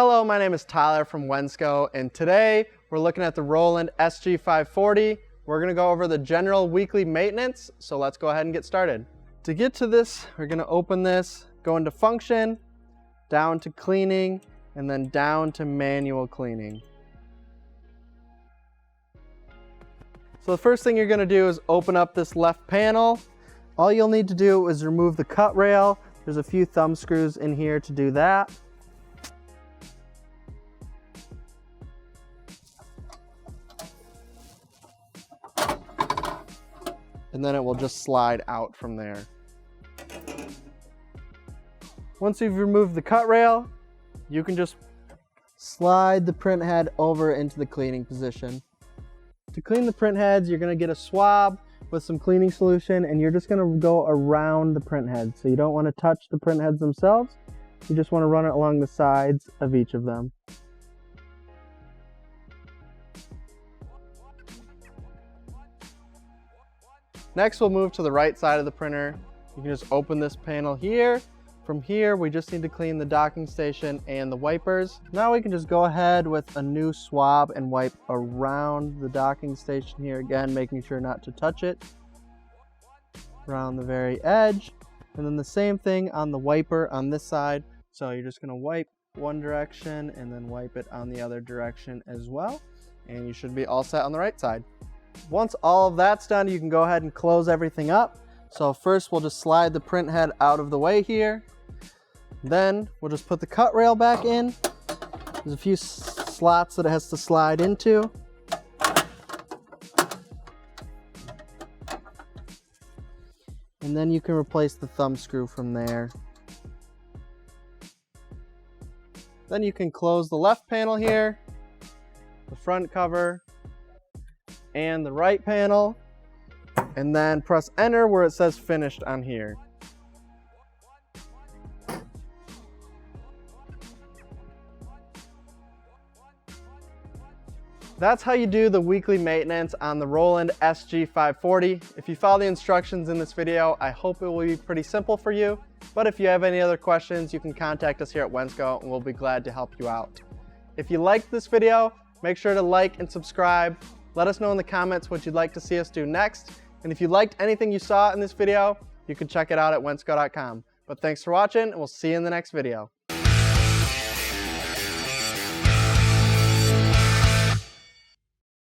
Hello, my name is Tyler from Wensco, and today we're looking at the Roland SG-540. We're going to go over the general weekly maintenance, so let's go ahead and get started. To get to this, we're going to open this, go into function, down to cleaning, and then down to manual cleaning. So the first thing you're going to do is open up this left panel. All you'll need to do is remove the cut rail. There's a few thumb screws in here to do that. And then it will just slide out from there. Once you've removed the cut rail, you can just slide the print head over into the cleaning position. To clean the print heads, you're going to get a swab with some cleaning solution, and you're just going to go around the print heads. So you don't want to touch the print heads themselves. You just want to run it along the sides of each of them. Next, we'll move to the right side of the printer. You can just open this panel here. From here, we just need to clean the docking station and the wipers. Now we can just go ahead with a new swab and wipe around the docking station here again, making sure not to touch it. Around the very edge. And then the same thing on the wiper on this side. So you're just gonna wipe one direction and then wipe it on the other direction as well. And you should be all set on the right side. Once all of that's done, you can go ahead and close everything up. So first we'll just slide the print head out of the way here. Then we'll just put the cut rail back in. There's a few slots that it has to slide into. And then you can replace the thumb screw from there. Then you can close the left panel here, the front cover, and the right panel, and then press enter where it says finished on here. That's how you do the weekly maintenance on the Roland SG-540. If you follow the instructions in this video, I hope it will be pretty simple for you. But if you have any other questions, you can contact us here at Wensco and we'll be glad to help you out. If you liked this video, make sure to like and subscribe. Let us know in the comments what you'd like to see us do next. And if you liked anything you saw in this video, you can check it out at wensco.com. But thanks for watching, and we'll see you in the next video.